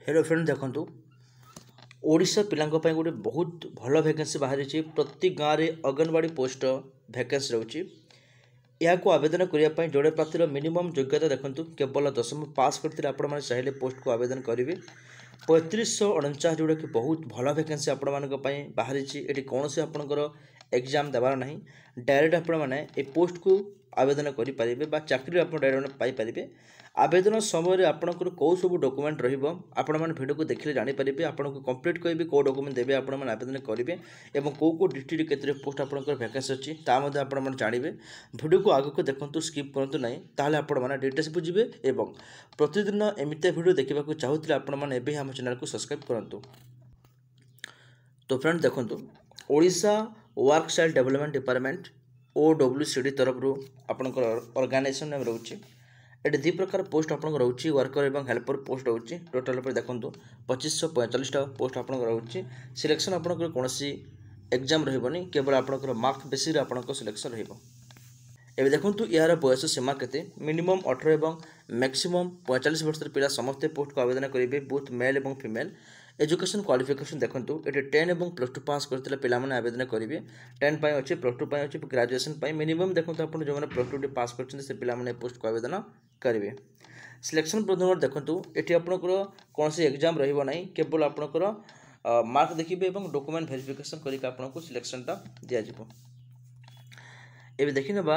Hello friend देखंतु ओडिशा पिलांको ପାଇଁ ଗୋଟେ ବହୁତ ଭଲ ଭ୍ୟାକେନ୍ସି ବାହାରିଛି। ପ୍ରତି ଗାଁରେ ଅଙ୍ଗନବାଡ଼ି ପୋଷ୍ଟ ଭ୍ୟାକେନ୍ସି ରହୁଛି। ଏହାକୁ ଆବେଦନ କରିବା ପାଇଁ ଜଣେ ପ୍ରାର୍ଥୀର ମିନିମମ୍ ଯୋଗ୍ୟତା ଦେଖନ୍ତୁ କେବଳ ଦଶମ ପାସ୍ କରିଥିଲେ ଆପଣମାନେ ଚାହିଁଲେ ପୋଷ୍ଟକୁ ଆବେଦନ କରିବେ। 3549 ଯେଉଁଟାକି ବହୁତ ଭଲ ଭ୍ୟାକେନ୍ସି ଆପଣମାନଙ୍କ ପାଇଁ ବାହାରିଛି। ଏଠି କୌଣସି ଆପଣଙ୍କର ଏକ୍ଜାମ୍ ଦେବାର ନାହିଁ, ଡାଇରେକ୍ଟ ଆପଣମାନେ ଏ ପୋଷ୍ଟକୁ आवेदन करें चाकरी आप डायरेक्ट पाइपर। आवेदन समय आपंकर कौ सब डॉक्यूमेंट रहा भिडियो को देखिले जानीपारे। आपको कंप्लीट कह कौ डॉक्यूमेंट देवे आप आवेदन करेंगे और कौ कौ डिस्ट्रिक्ट के पोस्ट आपंकर वैकेंसी अच्छी आप जानवे। भिडियो को आगे को देखो स्किप करूँ ना ताल आपने डिटेल्स बुझे और प्रतिदिन एमती भिडियो देखा चाहूँगे आपने आम चैनल को सब्सक्राइब करूँ। तो फ्रेंड देखो Odisha work style development department OWCD तरफ आपंकर ऑर्गेनाइजेशन नाम रोचे। ये दु प्रकार पोस्ट आप रोचे वर्कर और हेल्पर पोस्ट रोचे। टोटाल देखो 2545 पोस्ट आप रोचे। सिलेक्शन आपंकर कौन एग्जाम रही केवल आपंकर मार्क बेसिस आप सिलेक्शन रही। देखो यार बयस सीमा के मिनिमम 18 और मैक्सिमम 45 वर्ष पिला समस्ते पोस्ट को आवेदन करेंगे बोथ मेल और फीमेल। एजुकेशन क्वालिफिकेशन देखो ये 10 और +2 पास करते पिलाने आवेदन करेंगे। 10 पाई अच्छे +2 पाई अच्छे ग्रेजुएशन मिनिमम देखो आप जो मैंने +2 पास कर पिलाने पोस्ट को आवेदन करेंगे। सिलेक्शन प्रथम देखो ये आपंकर कौन एग्जाम रही केवल आपंकर मार्क देखिए और डॉक्यूमेंट वेरिफिकेशन करके आपको सिलेक्शनटा दिज्व। ये देखने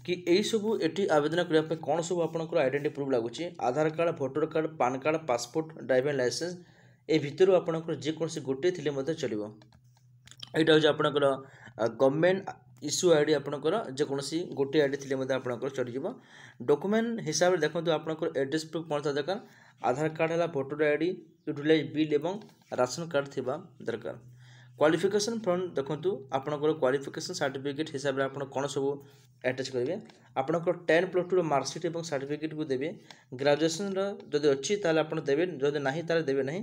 कि यही सब ये आवेदन करने कौन सब आपंकर आइडेंटिटी प्रूफ लगुच Aadhaar card voter card PAN card passport driving licence ए भितर आपंकर जेकोसी गोटे थे चलो। यहाँ हूँ आपंकर गवर्नमेंट इश्यू आईडी आपंकर जेकोसी गोटे आईडी थे आपंकर चलीज। डॉक्यूमेंट हिसाब से देखो आपंकर एड्रेस प्रूफ कौन था दरकार आधार कार्ड है भोटर आईडी यूटिलाइज बिल और राशन कार्ड थी दरकार। क्वालिफिकेशन फ्रंट देखो आपंकर क्वालिफिकेशन सर्टिफिकेट हिसाब से आप कौन सब अटैच करेंगे आपंकर 10 +2 मार्कसीट और सर्टिफिकेट को देवे। ग्रेजुएशन जदि अच्छी आप देवे जदि ना देवे ना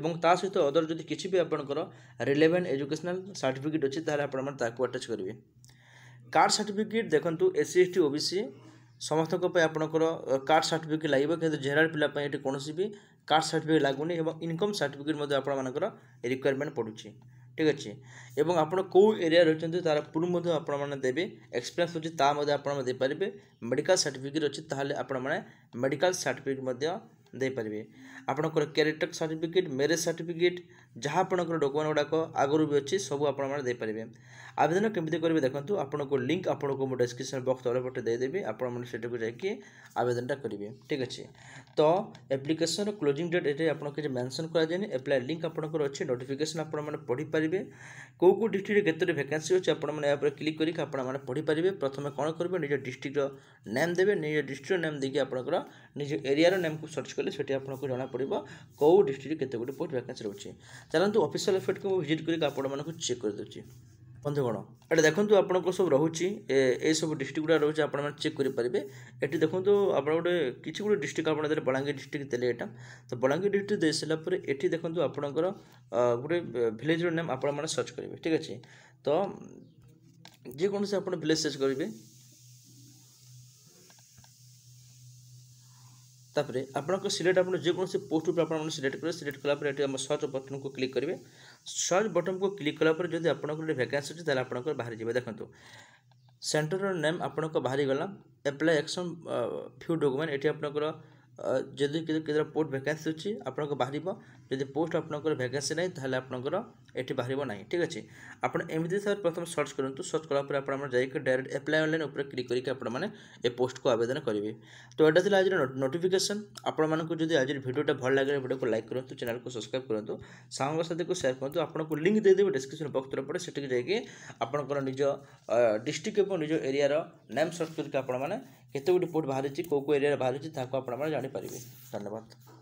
और ता सहित अदर जदि किसी भी आपंकर रिलेवेंट एजुकेशनल सर्टिफिकेट अच्छी आपको अटैच करेंगे। कार्ड सर्टिफिकेट देखो SC ST OBC समस्त आपंकर कार्ड सर्टिफिकेट लगे कि जेनराल पिला कौन भी कार्ड सर्टिफिकेट लगुनि और इनकम सर्टिफिकेट आपर रिक्वायरमेंट पड़ुछि। ठीक अच्छे और आप कौ एरिया रही तार प्रूफ आपने देवे। एक्सपीरियंस अच्छी तापारे मेडिकल सर्टिफिकेट अच्छी ताल आपने मेडिकल सर्टिफिकेट देपारे। आपंकर कैरेक्टर सर्टिफिकेट मेरेज सर्टिफिकेट जहाँ आपंकर डॉक्यूमेंट गुड़ाक आगुरी भी अच्छी सब आपरे। आवेदन केमती करेंगे देखो आपको लिंक आपको मुझे डिस्क्रिप्शन बॉक्स तले पटे देदेवी आपको जाकि आवेदनटा करेंगे। ठीक अच्छे तो एप्लिकेशन क्लोजिंग डेट ये आपको किसी मेंशन कराଯାए एप्लाई लिंक आपंकर अच्छे नोटिफिकेशन आपने पढ़ी पारे कौ कौ डिस्ट्रिक्ट केतोटी वैकेंसी अच्छे आपने क्लिक करके आपने पढ़ी पारे। प्रथम कौन करेंगे निज डिस्ट्रिक्टर नेम देवे निज डिस्ट्रिक्ट नेम देके आपंकर निज एरिया नेम को सर्च कले से आपको जना पड़ो कौ डिस्ट्रिक्ट केते गोटे पोस्ट वैकेंसी रोचे। चलते ऑफिशियल वेबसाइट को विजिट करके आपको चेक कर दूसरी बंधुगण ये देखो आपको सब रोचे ये सब डिस्ट्रिक्ट गुड़ा रोचे आप चेक करेंगे। ये देखो आप गोटे किसी गोटे डिस्ट्रिक्ट आप बलांगीर डिस्ट्रिक्ट देले यहाँ तो बलांगीर डिस्ट्रिक्ट दे सारापर ये देखो आपंकर गोटे विलेज नेम आप सर्च करेंगे। ठीक अच्छे तो जेकोसी आप विलेज सर्च करेंगे तापर आपको सिलेक्ट आप जेकोसी पोस्ट पर आप सिलेक्ट करेंगे। सिलेक्ट कलापर ये सर्च बटन को क्लिक करेंगे। सर्च बटन को क्लिक कलापर जब आप वैकेंसी अच्छी ताल आप बाहर जाए। देखो सेंटर नेम आपको बाहरी गला एप्लाई एक्शन फ्यू डॉक्यूमेंट ये आपंकर जदि पोस्ट वैकेंसी अच्छी आपको बाहर जदि पोस्ट आपंकर वैकेंसी ना ताल आपंकर ये बाहर ना। ठीक अच्छे आपमती सर प्रथम सर्च करूँ सर्च कलापर आप डायरेक्ट एप्लाई ऑनलाइन उपर क्लिक करके आपने पोस्ट को आवेदन करेंगे। तो यहाँ था आज नोटिफिकेशन आपको जब आज भिडियोटा भल लगे भिडियो को लाइक करूँ चैनल को सब्सक्राइब करूँ सांग साथी को शेयर करूँ आपको लिंक देदेवे डिस्क्रिप्शन बॉक्स तरफ पड़े से जाकि आपंकर निज डिस्ट्रिक्ट और निज एरिया नेम सर्च करके आपने केते गोटे पोस्ट बाहरी कौ एरिया बाहरी आपने जानीपारे। धन्यवाद।